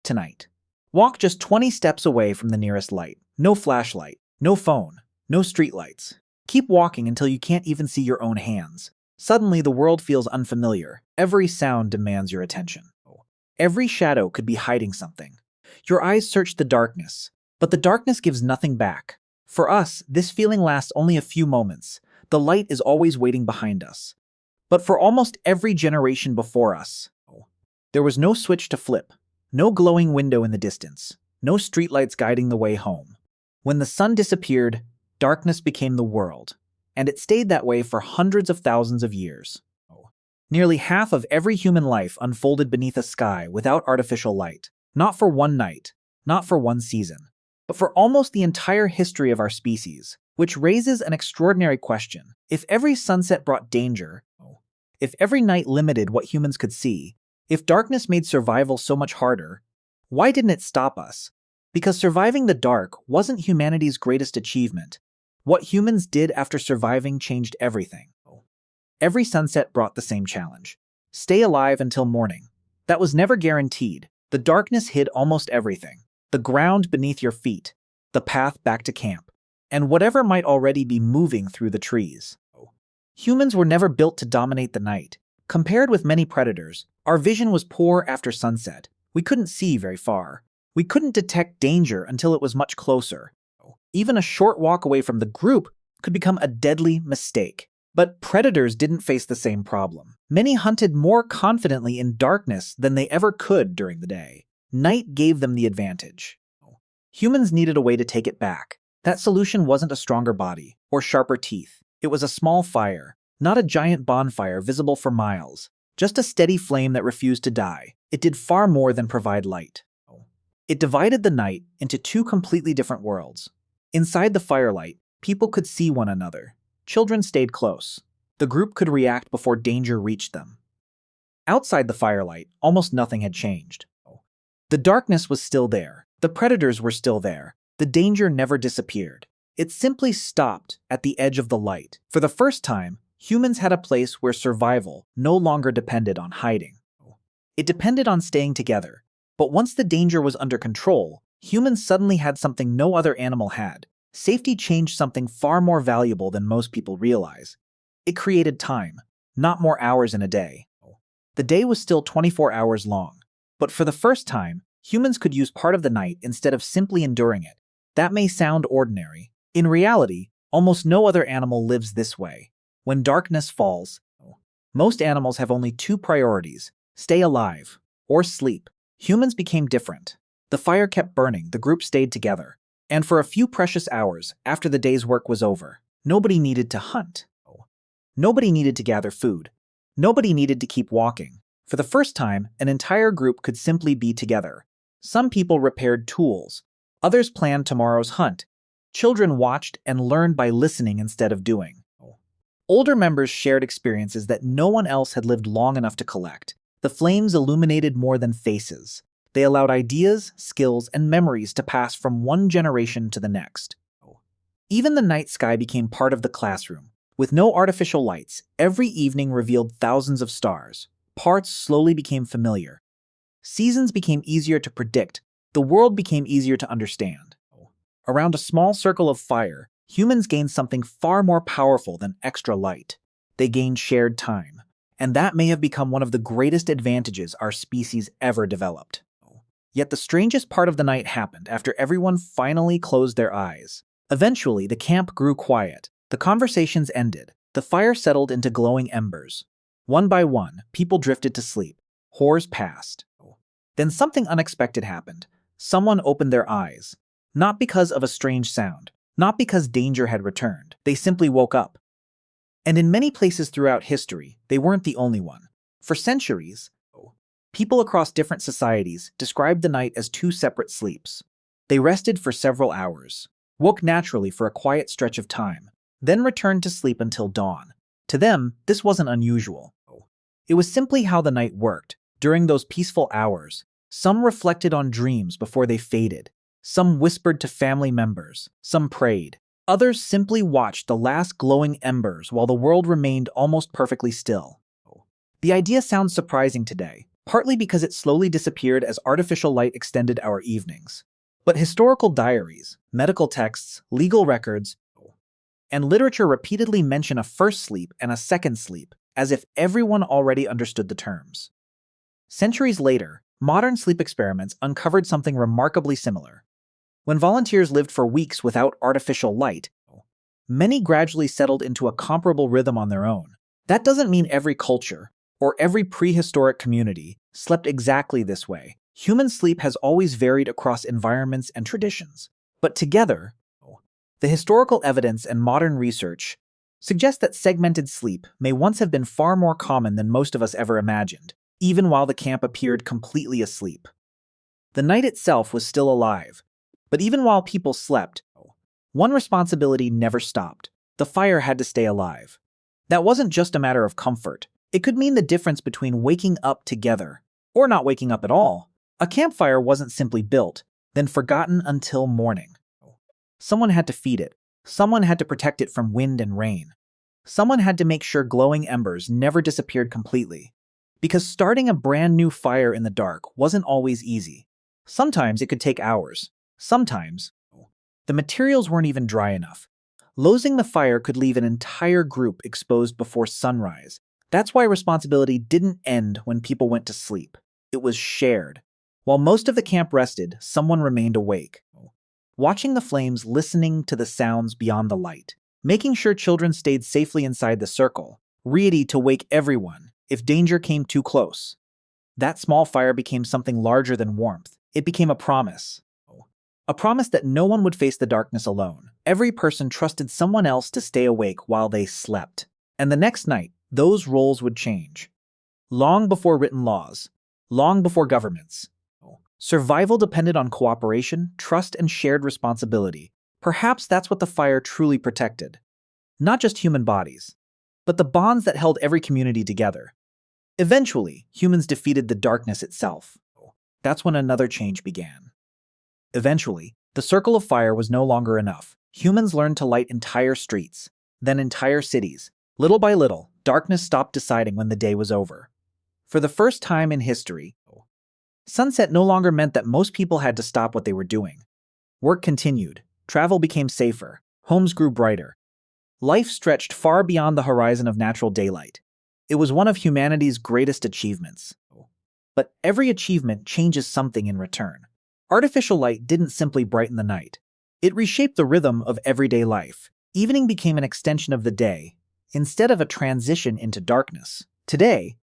tonight. Walk just 20 steps away from the nearest light. No flashlight, no phone, no streetlights. Keep walking until you can't even see your own hands. Suddenly, the world feels unfamiliar. Every sound demands your attention. Every shadow could be hiding something. Your eyes search the darkness, but the darkness gives nothing back. For us, this feeling lasts only a few moments. The light is always waiting behind us. But for almost every generation before us, there was no switch to flip, no glowing window in the distance, no streetlights guiding the way home. When the sun disappeared, darkness became the world, and it stayed that way for hundreds of thousands of years. Nearly half of every human life unfolded beneath a sky without artificial light, not for one night, not for one season, but for almost the entire history of our species, which raises an extraordinary question. If every sunset brought danger, if every night limited what humans could see, if darkness made survival so much harder, why didn't it stop us? Because surviving the dark wasn't humanity's greatest achievement. What humans did after surviving changed everything. Every sunset brought the same challenge. Stay alive until morning. That was never guaranteed. The darkness hid almost everything. The ground beneath your feet, the path back to camp, and whatever might already be moving through the trees. Humans were never built to dominate the night. Compared with many predators, our vision was poor after sunset. We couldn't see very far. We couldn't detect danger until it was much closer. Even a short walk away from the group could become a deadly mistake. But predators didn't face the same problem. Many hunted more confidently in darkness than they ever could during the day. Night gave them the advantage. Humans needed a way to take it back. That solution wasn't a stronger body or sharper teeth. It was a small fire, not a giant bonfire visible for miles, just a steady flame that refused to die. It did far more than provide light. It divided the night into two completely different worlds. Inside the firelight, people could see one another. Children stayed close. The group could react before danger reached them. Outside the firelight, almost nothing had changed. The darkness was still there. The predators were still there. The danger never disappeared. It simply stopped at the edge of the light. For the first time, humans had a place where survival no longer depended on hiding. It depended on staying together. But once the danger was under control, humans suddenly had something no other animal had. Safety changed something far more valuable than most people realize. It created time, not more hours in a day. The day was still 24 hours long, but for the first time, humans could use part of the night instead of simply enduring it. That may sound ordinary. In reality, almost no other animal lives this way. When darkness falls, most animals have only two priorities: stay alive or sleep. Humans became different. The fire kept burning, the group stayed together. And for a few precious hours after the day's work was over, nobody needed to hunt. Nobody needed to gather food. Nobody needed to keep walking. For the first time, an entire group could simply be together. Some people repaired tools. Others planned tomorrow's hunt. Children watched and learned by listening instead of doing. Older members shared experiences that no one else had lived long enough to collect. The flames illuminated more than faces. They allowed ideas, skills, and memories to pass from one generation to the next. Even the night sky became part of the classroom. With no artificial lights, every evening revealed thousands of stars. Parts slowly became familiar. Seasons became easier to predict. The world became easier to understand. Around a small circle of fire, humans gained something far more powerful than extra light. They gained shared time. And that may have become one of the greatest advantages our species ever developed. Yet the strangest part of the night happened after everyone finally closed their eyes. Eventually, the camp grew quiet. The conversations ended. The fire settled into glowing embers. One by one, people drifted to sleep. Hours passed. Then something unexpected happened. Someone opened their eyes. Not because of a strange sound. Not because danger had returned. They simply woke up. And in many places throughout history, they weren't the only one. For centuries, people across different societies described the night as two separate sleeps. They rested for several hours, woke naturally for a quiet stretch of time, then returned to sleep until dawn. To them, this wasn't unusual. It was simply how the night worked. During those peaceful hours, some reflected on dreams before they faded. Some whispered to family members. Some prayed. Others simply watched the last glowing embers while the world remained almost perfectly still. The idea sounds surprising today, partly because it slowly disappeared as artificial light extended our evenings. But historical diaries, medical texts, legal records, and literature repeatedly mention a first sleep and a second sleep, as if everyone already understood the terms. Centuries later, modern sleep experiments uncovered something remarkably similar. When volunteers lived for weeks without artificial light, many gradually settled into a comparable rhythm on their own. That doesn't mean every culture, or every prehistoric community, slept exactly this way. Human sleep has always varied across environments and traditions. But together, the historical evidence and modern research suggest that segmented sleep may once have been far more common than most of us ever imagined, even while the camp appeared completely asleep. The night itself was still alive, but even while people slept, one responsibility never stopped. The fire had to stay alive. That wasn't just a matter of comfort. It could mean the difference between waking up together or not waking up at all. A campfire wasn't simply built, then forgotten until morning. Someone had to feed it. Someone had to protect it from wind and rain. Someone had to make sure glowing embers never disappeared completely. Because starting a brand new fire in the dark wasn't always easy. Sometimes it could take hours. Sometimes, the materials weren't even dry enough. Losing the fire could leave an entire group exposed before sunrise. That's why responsibility didn't end when people went to sleep. It was shared. While most of the camp rested, someone remained awake, watching the flames, listening to the sounds beyond the light, making sure children stayed safely inside the circle, ready to wake everyone if danger came too close. That small fire became something larger than warmth. It became a promise. A promise that no one would face the darkness alone. Every person trusted someone else to stay awake while they slept. And the next night, those roles would change. Long before written laws, long before governments, survival depended on cooperation, trust, and shared responsibility. Perhaps that's what the fire truly protected. Not just human bodies, but the bonds that held every community together. Eventually, humans defeated the darkness itself. That's when another change began. Eventually, the circle of fire was no longer enough. Humans learned to light entire streets, then entire cities. Little by little, darkness stopped deciding when the day was over. For the first time in history, sunset no longer meant that most people had to stop what they were doing. Work continued, travel became safer, homes grew brighter. Life stretched far beyond the horizon of natural daylight. It was one of humanity's greatest achievements. But every achievement changes something in return. Artificial light didn't simply brighten the night. It reshaped the rhythm of everyday life. Evening became an extension of the day, instead of a transition into darkness. Today,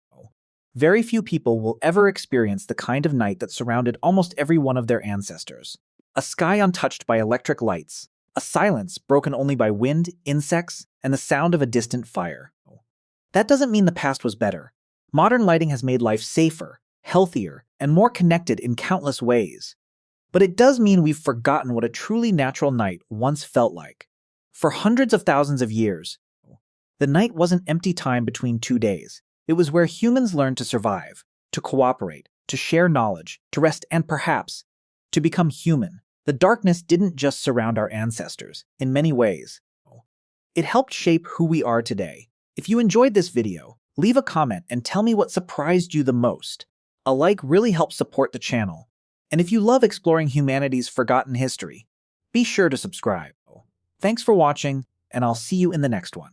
very few people will ever experience the kind of night that surrounded almost every one of their ancestors. A sky untouched by electric lights, a silence broken only by wind, insects, and the sound of a distant fire. That doesn't mean the past was better. Modern lighting has made life safer, healthier, and more connected in countless ways. But it does mean we've forgotten what a truly natural night once felt like. For hundreds of thousands of years, the night wasn't empty time between 2 days. It was where humans learned to survive, to cooperate, to share knowledge, to rest, and perhaps to become human. The darkness didn't just surround our ancestors. In many ways, it helped shape who we are today. If you enjoyed this video, leave a comment and tell me what surprised you the most. A like really helps support the channel. And if you love exploring humanity's forgotten history, be sure to subscribe. Thanks for watching, and I'll see you in the next one.